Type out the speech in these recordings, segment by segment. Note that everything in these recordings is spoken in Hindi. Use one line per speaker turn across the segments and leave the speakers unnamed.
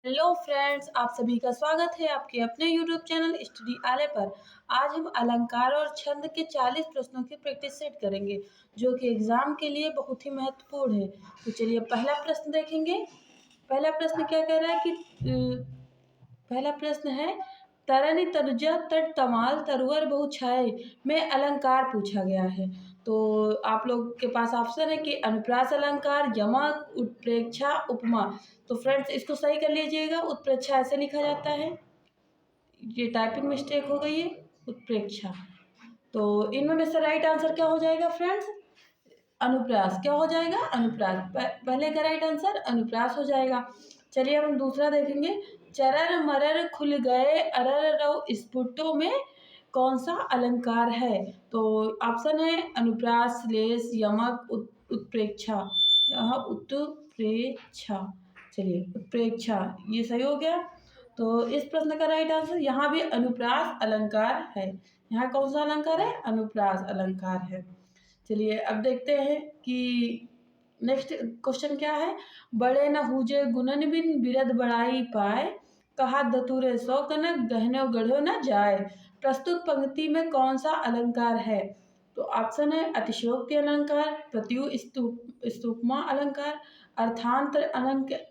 हेलो फ्रेंड्स, आप सभी का स्वागत है आपके अपने यूट्यूब चैनल स्टडी आले पर। आज हम अलंकार और छंद के 40 प्रश्नों की प्रैक्टिस सेट करेंगे जो कि एग्जाम के लिए बहुत ही महत्वपूर्ण है। तो चलिए पहला प्रश्न देखेंगे। पहला प्रश्न क्या कह रहा है कि पहला प्रश्न है तरनि तनुजा तट तमाल तरवर बहु छाए में अलंकार पूछा गया है। तो आप लोग के पास ऑप्शन है कि अनुप्रास अलंकार, यमक, उत्प्रेक्षा, उपमा। तो फ्रेंड्स इसको सही कर लीजिएगा। उत्प्रेक्षा ऐसे लिखा जाता है, ये टाइपिंग मिस्टेक हो गई है। उत्प्रेक्षा। तो इनमें में से राइट आंसर क्या हो जाएगा फ्रेंड्स? अनुप्रास। क्या हो जाएगा? अनुप्रास। पहले का राइट आंसर अनुप्रास हो जाएगा। चलिए अब हम दूसरा देखेंगे। चरर मरर खुल गए अरर रव स्फुटों में कौन सा अलंकार है? तो ऑप्शन है अनुप्रास, श्लेष, यमक, उत्प्रेक्षा। यहाँ उत्प्रेक्षा। चलिए उत्प्रेक्षा ये सही हो गया। तो इस प्रश्न का राइट आंसर यहाँ भी अनुप्रास अलंकार है। यहाँ कौन सा अलंकार है? अनुप्रास अलंकार है। चलिए अब देखते हैं कि नेक्स्ट क्वेश्चन क्या है। बड़े न हुजे गुणन बिन बिरद बड़ाई पाए, कहा दतुरे सौ कनक गहने गढ़ो न जाए। प्रस्तुत पंक्ति में कौन सा अलंकार है? तो ऑप्शन है अतिशयोक्ति अलंकार, प्रत्यु स्तुपमा अलंकार, अर्थांतर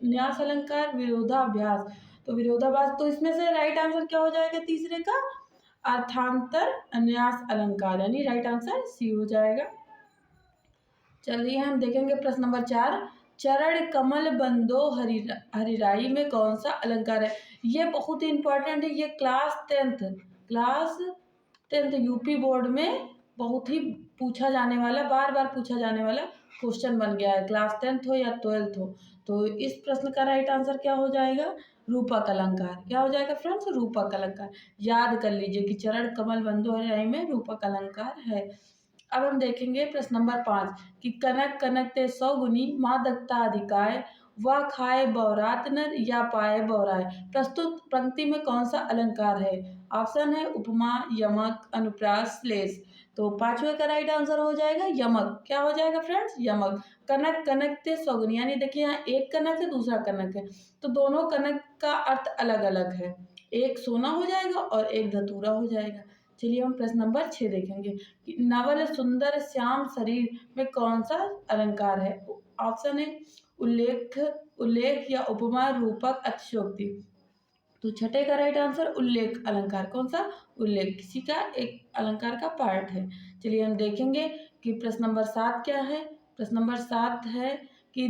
न्यास अलंकार, विरोधाभास। तो विरोधाभास। तो इसमें से राइट आंसर क्या हो जाएगा तीसरे का? अर्थांतर अन्यास अलंकार, यानी राइट आंसर सी हो जाएगा। चलिए हम देखेंगे प्रश्न नंबर 4। चरण कमल बंदो हरिराई में कौन सा अलंकार है? ये बहुत ही इंपॉर्टेंट है। ये क्लास टेंथ यूपी बोर्ड में बहुत ही पूछा जाने वाला, बार बार पूछा जाने वाला क्वेश्चन बन गया है, क्लास 10th हो या 12th हो। तो इस प्रश्न का राइट आंसर क्या हो जाएगा? रूपक अलंकार। क्या हो जाएगा फ्रेंड्स? रूपक अलंकार। याद कर लीजिए कि चरण कमल बंदो हरिराई में रूपक अलंकार है। अब हम देखेंगे प्रश्न नंबर 5 कि कनक कनक ते 100 गुनी माँ दत्ता अधिकाय, वह खाए बौरात नर या पाए बौराए। प्रस्तुत पंक्ति में कौन सा अलंकार है? ऑप्शन है उपमा, यमक, अनुप्रास, श्लेष। तो पांचवे का राइट आंसर हो जाएगा यमक। क्या हो जाएगा फ्रेंड्स? यमक। कनक कनक ते 100 गुनी, यानी देखिए यहाँ एक कनक है दूसरा कनक है, तो दोनों कनक का अर्थ अलग अलग है। एक सोना हो जाएगा और एक धतूरा हो जाएगा। चलिए हम प्रश्न नंबर 6 देखेंगे कि नवल सुंदर श्याम शरीर में कौन सा अलंकार है? ऑप्शन है उल्लेख, उल्लेख या उपमा, रूपक, अतिशयोक्ति। तो छठे का राइट आंसर उल्लेख अलंकार। कौन सा? उल्लेख, किसी का एक अलंकार का पार्ट है। चलिए हम देखेंगे कि प्रश्न नंबर 7 क्या है। प्रश्न नंबर 7 है कि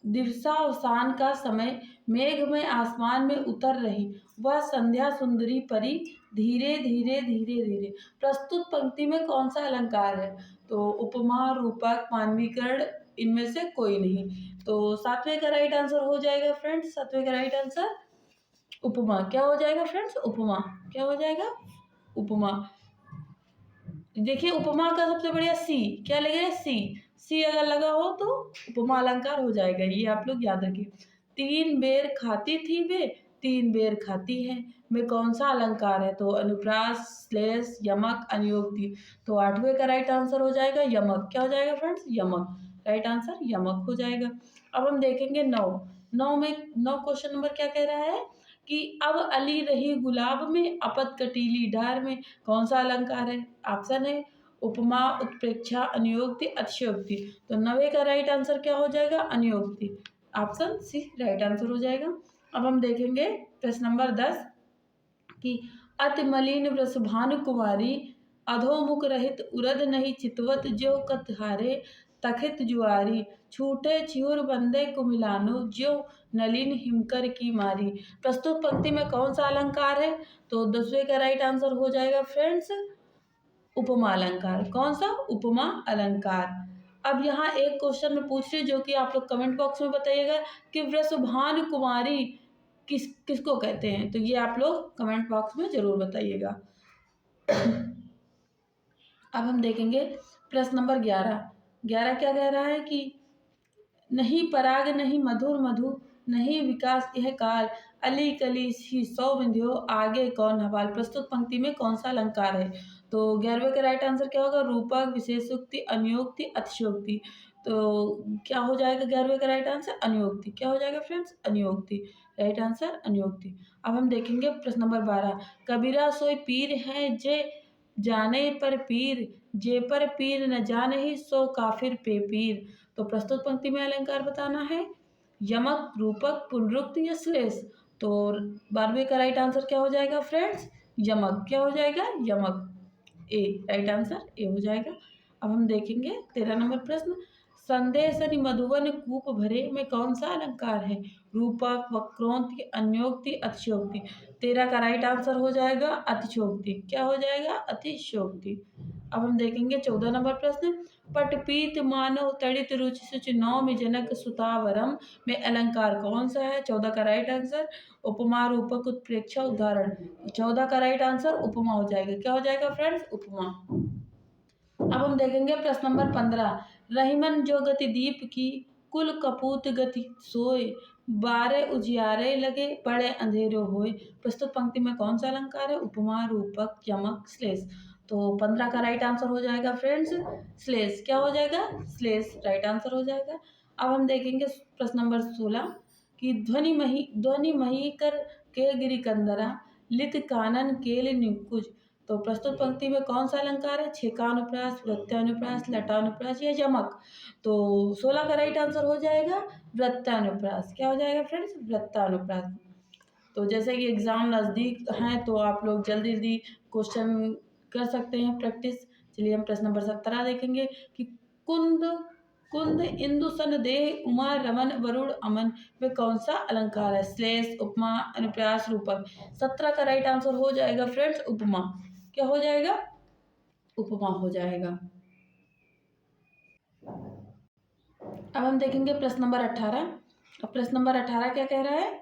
दिवसावसान का समय, मेघ में आसमान में उतर रही वह संध्या सुंदरी परी, धीरे धीरे धीरे धीरे। प्रस्तुत पंक्ति में कौन सा अलंकार है? तो उपमा, रूपक, मानवीकरण, इनमें से कोई नहीं। तो सातवें का राइट आंसर हो जाएगा फ्रेंड्स, सातवें का राइट आंसर उपमा। क्या हो जाएगा फ्रेंड्स? उपमा। क्या हो जाएगा? उपमा। देखिए उपमा का सबसे बढ़िया सी। क्या लगेगा? सी। सी अगर लगा हो तो उपमा अलंकार हो जाएगा, ये आप लोग याद रखिए। तीन बेर खाती थी वे, तीन बेर खाती है में कौन सा अलंकार है? तो अनुप्रास, श्लेष, यमक, अनुयोक्ति। तो आठवें का राइट आंसर हो जाएगा यमक। क्या हो जाएगा फ्रेंड्स? यमक। राइट आंसर यमक हो जाएगा। अब हम देखेंगे 9 क्वेश्चन नंबर क्या कह रहा है कि अब अली रही गुलाब में अपत कटीली डार में कौन सा अलंकार है? ऑप्शन है उपमा, उत्प्रेक्षा, अनुयोक्ति, अतिशयोक्ति। तो 9 का राइट आंसर क्या हो जाएगा? अनुयोक्ति। ऑप्शन सी राइट आंसर हो जाएगा। अब हम देखेंगे प्रश्न नंबर 10 कि अति मलिन वृषभानु कुमारी, अधोमुख रहित उरद नहीं चितवत ज्यों कतहारे तखित जुआरी, छूटे छिहुर बंदे कुमिलानु ज्यों नलिन हिमकर की मारी। प्रस्तुत पंक्ति में कौन सा अलंकार है? तो 10वें का राइट आंसर हो जाएगा फ्रेंड्स उपमा अलंकार। कौन सा? उपमा अलंकार। अब यहाँ एक क्वेश्चन में पूछ रही जो कि आप लोग कमेंट बॉक्स में बताइएगा कि वृषभानु कुमारी किसको कहते हैं? तो ये आप लोग कमेंट बॉक्स में जरूर बताइएगा। अब हम देखेंगे प्रश्न नंबर 11 क्या कह रहा है कि नहीं पराग नहीं मधुर मधु, नहीं विकास यह काल, अली कली ही सौ विंध्यो आगे कौन हवाल। प्रस्तुत पंक्ति में कौन सा अलंकार है? तो 11वें का राइट आंसर क्या होगा? रूपक, विशेषोक्ति, अनुयोक्ति, अतिशयोक्ति। तो क्या हो जाएगा 11वें का राइट आंसर? अनुयोक्ति। क्या हो जाएगा फ्रेंड्स? अनुयोक्ति। राइट आंसर अनुयोक्ति। अब हम देखेंगे प्रश्न नंबर 12, कबीरा सोई पीर है जे जाने पर पीर, जे पर पीर न जाने सो काफिर पे पीर। तो प्रस्तुत पंक्ति में अलंकार बताना है, यमक, रूपक, पुनरुक्त या श्लेष। तो 12वें का राइट आंसर क्या हो जाएगा फ्रेंड्स, यमक। क्या हो जाएगा, यमक, ए, राइट आंसर ए हो जाएगा। अब हम देखेंगे 13 नंबर प्रश्न, संदेश मधुवन कूप भरे में कौन सा अलंकार है, रूपक, वक्रोक्ति, अन्योक्ति, अतिशयोक्ति। 13 का राइट आंसर हो जाएगा अतिशयोक्ति। क्या हो जाएगा, अतिशयोक्ति। अब हम देखेंगे 14 नंबर प्रश्न, पटपीत मानव तड़ित रुचि सुच नौमि जनक सुतावरम में अलंकार कौन सा है। 14 का राइट आंसर उपमा, रूपक, उत्प्रेक्षा, उदाहरण। 14 का राइट आंसर उपमा हो जाएगा। क्या हो जाएगा फ्रेंड्स, उपमा। अब हम देखेंगे प्रश्न नंबर 15, रहीमन जो गति दीप की, कुल कपूत गति सोए, 12 उजियारे लगे, बड़े अंधेरे होए। प्रस्तुत पंक्ति में कौन सा अलंकार है, उपमा, रूपक, यमक, श्लेष। तो 15 का राइट आंसर हो जाएगा फ्रेंड्स श्लेष। क्या हो जाएगा, श्लेष, राइट आंसर हो जाएगा। अब हम देखेंगे प्रश्न नंबर 16 कि ध्वनि मही कर के गिरी कंदरा, लित कानन केल निकुंज। तो प्रस्तुत पंक्ति में कौन सा अलंकार है, छेकानुप्रास, वृत्तानुप्रास, लटानुप्रास या यमक। तो 16 का राइट आंसर हो जाएगा वृत्तानुप्रास। क्या हो जाएगा फ्रेंड्स, वृत्तानुप्रास। तो जैसे कि एग्जाम नज़दीक हैं तो आप लोग जल्दी जल्दी क्वेश्चन कर सकते हैं प्रैक्टिस। चलिए हम प्रश्न नंबर 17 देखेंगे कि कुंद कुंद इंदु सन देह उमा रमन वरुण अमन में कौन सा अलंकार है, श्लेष, उपमा, अनुप्रास, रूपक। 17 का राइट आंसर हो जाएगा फ्रेंड्स उपमा। क्या हो जाएगा, उपमा हो जाएगा। अब हम देखेंगे प्रश्न नंबर 18। अब प्रश्न नंबर 18 क्या कह रहा है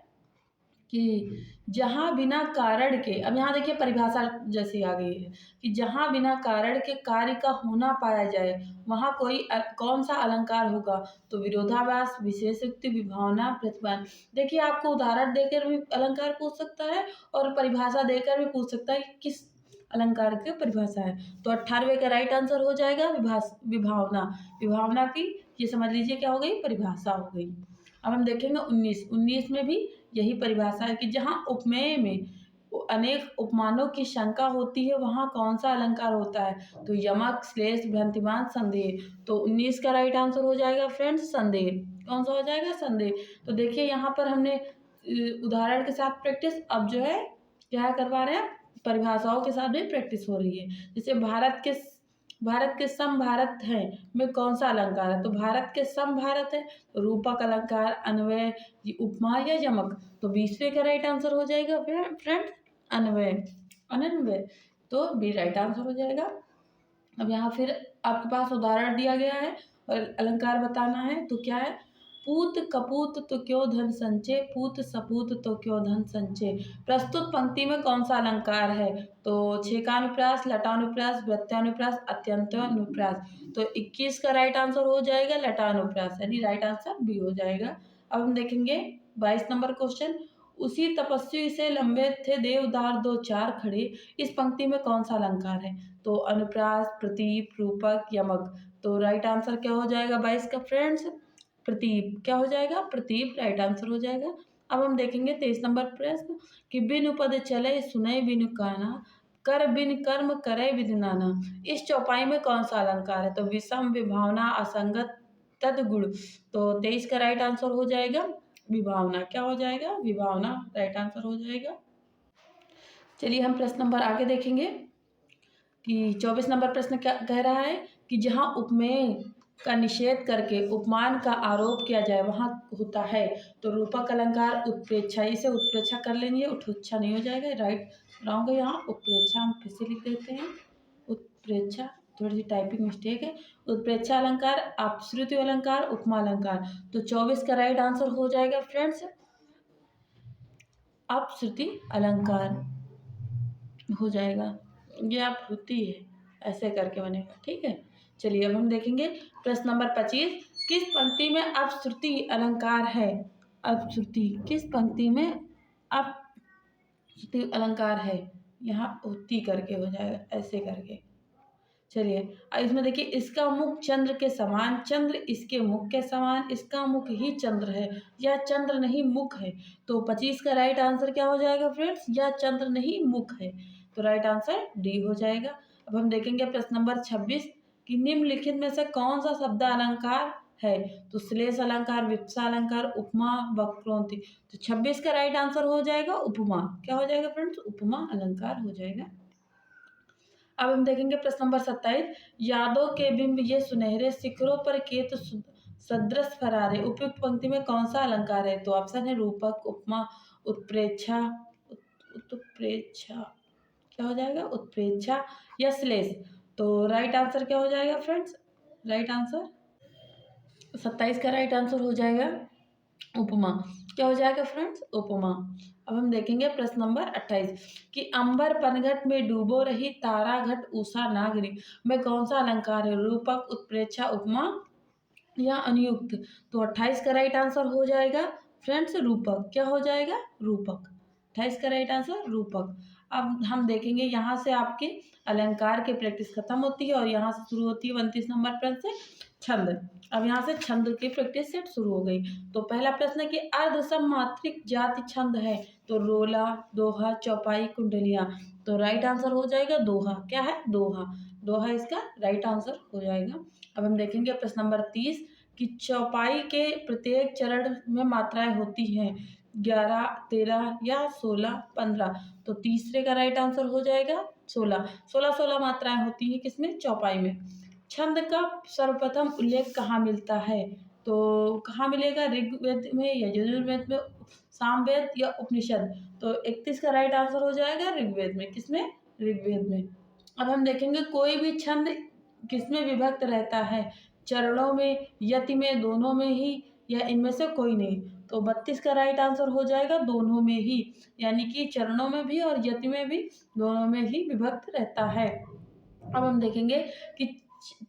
कि जहाँ बिना कारण के, अब यहाँ देखिए परिभाषा जैसी आ गई है कि जहाँ बिना कारण के कार्य का होना पाया जाए वहाँ कौन सा अलंकार होगा। तो विरोधाभास, विशेषोक्ति, विभावना, प्रतिपादन। देखिए आपको उदाहरण देकर भी अलंकार पूछ सकता है और परिभाषा देकर भी पूछ सकता है कि किस अलंकार की परिभाषा है। तो 18वें का राइट आंसर हो जाएगा विभावना। विभावना की ये समझ लीजिए क्या हो गई, परिभाषा हो गई। अब हम देखेंगे 19 में भी यही परिभाषा है कि जहाँ उपमेय में अनेक उपमानों की शंका होती है वहाँ कौन सा अलंकार होता है। तो यमक, श्लेष, भ्रांतिमान, संदेह। तो 19 का राइट आंसर हो जाएगा फ्रेंड्स संदेह। कौन सा हो जाएगा, संदेह। तो देखिए यहाँ पर हमने उदाहरण के साथ प्रैक्टिस, अब जो है क्या करवा रहे हैं, परिभाषाओं के साथ भी प्रैक्टिस हो रही है। जैसे भारत के सम भारत है में कौन सा अलंकार है। तो भारत के सम भारत है, तो रूपक अलंकार, अन्वय, उपमा या यमक। तो 20वें का राइट आंसर हो जाएगा फ्रेंड अन्वय, अनन्वय। तो बी राइट आंसर हो जाएगा। अब यहाँ फिर आपके पास उदाहरण दिया गया है और अलंकार बताना है। तो क्या है, पूत कपूत तो क्यों धन संचय, पूत सपूत तो क्यों धन संचय। प्रस्तुत पंक्ति में कौन सा अलंकार है। तो छेकानुप्रास, लटानुप्रास, वृत्तानुप्रास, अत्यंतानुप्रास। तो 21 का राइट आंसर हो जाएगा लटानुप्रास, यानी राइट आंसर बी हो जाएगा। अब हम देखेंगे 22 नंबर क्वेश्चन, उसी तपस्वी से लंबे थे देवदार दो चार खड़े, इस पंक्ति में कौन सा अलंकार है। तो अनुप्रास, प्रतीप, रूपक, यमक। तो राइट आंसर क्या हो जाएगा 22 का फ्रेंड्स, प्रतीप। क्या हो जाएगा, प्रतीप, राइट आंसर हो जाएगा। अब हम देखेंगे 23 नंबर प्रश्न कि बिनु पद चले सुनय बिनु काना, कर बिन कर्म करे विधि नाना। इस चौपाई में कौन सा अलंकार है। तो विषम, विभावना, असंगत, तदगुण। तो 23 का राइट आंसर हो जाएगा विभावना। क्या हो जाएगा, विभावना, राइट आंसर हो जाएगा। चलिए हम प्रश्न नंबर आगे देखेंगे कि 24 नंबर प्रश्न क्या कह रहा है कि जहाँ उपमेय का निषेध करके उपमान का आरोप किया जाए वहाँ होता है। तो रूपक अलंकार, उत्प्रेक्षा, इसे उत्प्रेक्षा कर लेंगे, उत्प्रेक्षा नहीं हो जाएगा, राइट रॉन्ग है यहाँ, उत्प्रेक्षा हम फिर से लिख देते हैं, उत्प्रेक्षा, थोड़ी सी टाइपिंग मिस्टेक है। उत्प्रेक्षा अलंकार, अपश्रुति अलंकार, उपमा अलंकार। तो 24 का राइट आंसर हो जाएगा फ्रेंड्स अपश्रुति अलंकार हो जाएगा। ये आप होती है ऐसे करके बनेगा, ठीक है। चलिए अब हम देखेंगे प्रश्न नंबर 25, किस पंक्ति में अपश्रुति अलंकार है। अपश्रुति किस पंक्ति में अपश्रुति अलंकार है, यहाँ उत्ती करके हो जाएगा ऐसे करके। चलिए इसमें देखिए, इसका मुख चंद्र के समान, चंद्र इसके मुख के समान, इसका मुख ही चंद्र है, या चंद्र नहीं मुख है। तो 25 का राइट आंसर क्या हो जाएगा फ्रेंड्स, या चंद्र नहीं मुख है। तो राइट आंसर डी हो जाएगा। अब हम देखेंगे प्रश्न नंबर 26 कि निम्नलिखित में से कौन सा शब्द अलंकार है। तो श्लेष अलंकार, विवक्षा अलंकार, उपमा, वक्रोक्ति। तो 26 का राइट आंसर हो जाएगा उपमा। क्या हो जाएगा फ्रेंड्स, उपमा अलंकार हो जाएगा। अब हम देखेंगे प्रश्न नंबर 27, यादों के बिंब ये सुनहरे शिखरों पर केतु सदृश फरारे, उपयुक्त पंक्ति में कौन सा अलंकार है। तो ऑप्शन है रूपक, उपमा, उत्प्रेक्षा, उत्प्रेक्षा, क्या हो जाएगा, उत्प्रेक्षा या श्लेष। तो राइट आंसर क्या हो जाएगा फ्रेंड्स, राइट आंसर 27 का राइट आंसर हो जाएगा उपमा। क्या हो जाएगा फ्रेंड्स, उपमा। अब हम देखेंगे प्रश्न नंबर 28 कि अंबर पनघट में डूबो रही तारा घट उषा नागरी में कौन सा अलंकार है। रूपक, उत्प्रेक्षा, उपमा या अनुयुक्त। तो 28 का राइट आंसर हो जाएगा फ्रेंड्स रूपक। क्या हो जाएगा, रूपक। 28 का राइट आंसर रूपक। अब हम देखेंगे यहाँ से आपके अलंकार की प्रैक्टिस खत्म होती है और यहाँ से शुरू होती है 29 नंबर प्रश्न से छंद। अब यहाँ से छंद की प्रैक्टिस सेट शुरू हो गई। तो पहला प्रश्न है कि अर्ध सममात्रिक जाति छंद है। तो रोला, दोहा, चौपाई, कुंडलियाँ। तो राइट आंसर हो जाएगा दोहा। क्या है, दोहा। दोहा इसका राइट आंसर हो जाएगा। अब हम देखेंगे प्रश्न नंबर 30 कि चौपाई के प्रत्येक चरण में मात्राएं होती हैं 11, 13 या 16, 15। तो तीसरे का राइट आंसर हो जाएगा 16। 16 मात्राएं होती हैं किसमें, चौपाई में। छंद का सर्वप्रथम उल्लेख कहाँ मिलता है। तो कहाँ मिलेगा, ऋग्वेद में या यजुर्वेद में, सामवेद या उपनिषद। तो 31 का राइट आंसर हो जाएगा ऋग्वेद में। किसमें, ऋग्वेद में। अब हम देखेंगे कोई भी छंद किसमें विभक्त रहता है, चरणों में, यति में, दोनों में ही, या इनमें से कोई नहीं। तो 32 का राइट आंसर हो जाएगा दोनों में ही, यानी कि चरणों में भी और यति में भी, दोनों में ही विभक्त रहता है। अब हम देखेंगे कि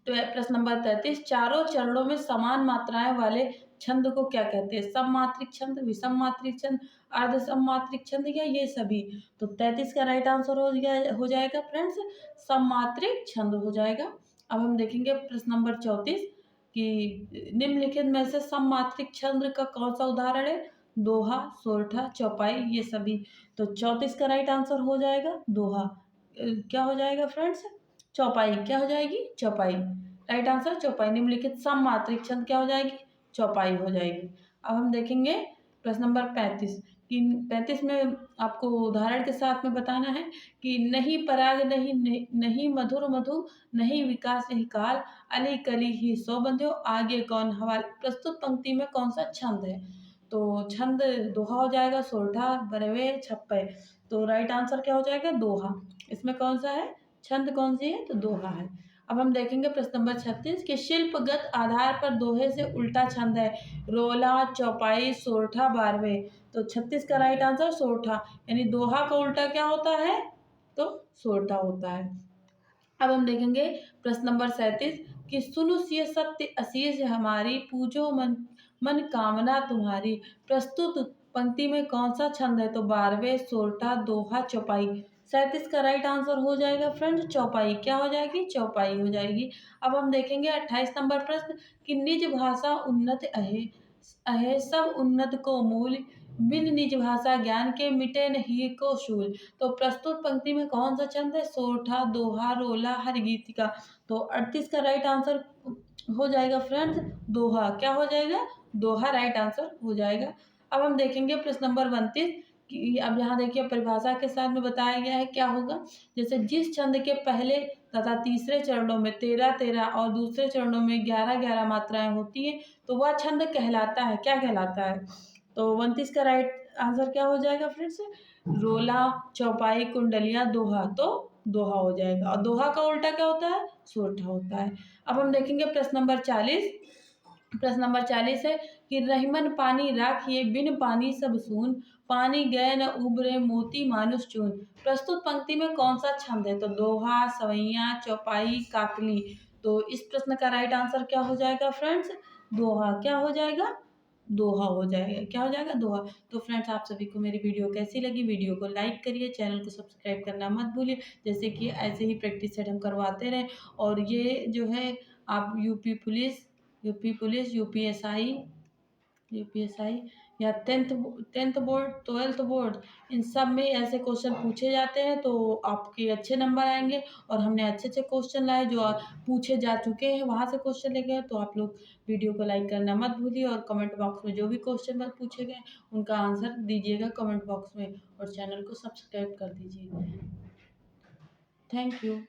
प्रश्न नंबर 33 चारों चरणों में समान मात्राएं वाले छंद को क्या कहते हैं। सममात्रिक छंद, विषम मात्रिक छंद, अर्ध सममात्रिक छंद या ये सभी। तो 33 का राइट आंसर हो जाएगा फ्रेंड्स सममात्रिक छंद हो जाएगा। अब हम देखेंगे प्रश्न नंबर 34 कि निम्नलिखित में से सममात्रिक छंद का कौन सा उदाहरण है। दोहा, सोरठा, चौपाई ये सभी। तो 34 का राइट आंसर हो जाएगा दोहा। क्या हो जाएगा फ्रेंड्स, चौपाई। क्या हो जाएगी, चौपाई। राइट आंसर चौपाई। निम्नलिखित सममात्रिक छंद क्या हो जाएगी, चौपाई हो जाएगी। अब हम देखेंगे प्रश्न नंबर 35 कि 35 में आपको उदाहरण के साथ में बताना है कि नहीं पराग नहीं मधुर मधु, नहीं विकास नहीं काल, अली कली ही सो बंध्यो, आगे कौन हवाल। प्रस्तुत पंक्ति में कौन सा छंद है। तो छंद दोहा हो जाएगा, सोरठा, बरवे, छप्पे। तो राइट आंसर क्या हो जाएगा, दोहा। इसमें कौन सा है, छंद कौन सी है, तो दोहा है। अब हम देखेंगे प्रश्न नंबर 36 के शिल्पगत आधार पर दोहे से उल्टा छंद है। रोला, चौपाई, सोरठा, बारहवे। तो 36 का राइट आंसर सोरठा, यानी दोहा का उल्टा क्या होता है, तो सोरठा होता है। अब हम देखेंगे प्रश्न नंबर 37 कि सुनु सिय सत्य असीस हमारी, पूजो मन मन कामना तुम्हारी। प्रस्तुत पंक्ति में कौन सा छंद है। तो बारहवे, सोरठा, दोहा, चौपाई। 37 का राइट आंसर हो जाएगा फ्रेंड्स चौपाई। क्या हो जाएगी, चौपाई हो जाएगी। अब हम देखेंगे 28 नंबर प्रश्न कि निज भाषा उन्नत अहे अहे सब उन्नत को मूल, बिन निज भाषा ज्ञान के मिटे नहीं को शूल। तो प्रस्तुत पंक्ति में कौन सा छंद है, सोरठा, दोहा, रोला, हरगीतिका। तो 38 का राइट आंसर हो जाएगा फ्रेंड्स दोहा। क्या हो जाएगा, दोहा राइट आंसर हो जाएगा। अब हम देखेंगे प्रश्न नंबर 32 कि अब यहाँ देखिए परिभाषा के साथ में बताया गया है क्या होगा। जैसे जिस छंद के पहले तथा तीसरे चरणों में 13-13 और दूसरे चरणों में 11-11 मात्राएं होती हैं तो वह छंद कहलाता है। क्या कहलाता है। तो 29 का राइट आंसर क्या हो जाएगा फ्रेंड्स, रोला, चौपाई, कुंडलिया, दोहा। तो दोहा हो जाएगा। और दोहा का उल्टा क्या होता है, सोरठा होता है। अब हम देखेंगे प्रश्न नंबर 40। प्रश्न नंबर 40 है कि रहीमन पानी राखिए, बिन पानी सब सून, पानी गए न उबरे, मोती मानुष चून। प्रस्तुत पंक्ति में कौन सा छंद है। तो दोहा, सवैया, चौपाई, काकली। तो इस प्रश्न का राइट आंसर क्या हो जाएगा फ्रेंड्स, दोहा। क्या हो जाएगा, दोहा हो जाएगा। क्या हो जाएगा? दोहा। तो फ्रेंड्स, आप सभी को मेरी वीडियो कैसी लगी? वीडियो को लाइक करिए, चैनल को सब्सक्राइब करना मत भूलिए, जैसे कि ऐसे ही प्रैक्टिस सेट हम करवाते रहें। और ये जो है, आप यूपी पुलिस, यूपीएसआई या टेंथ बोर्ड, 12th बोर्ड, इन सब में ऐसे क्वेश्चन पूछे जाते हैं, तो आपके अच्छे नंबर आएंगे। और हमने अच्छे अच्छे क्वेश्चन लाए जो पूछे जा चुके हैं, वहाँ से क्वेश्चन लेके आए। तो आप लोग वीडियो को लाइक करना मत भूलिए, और कमेंट बॉक्स में जो भी क्वेश्चन पूछे गए उनका आंसर दीजिएगा कमेंट बॉक्स में, और चैनल को सब्सक्राइब कर दीजिए। Thank you.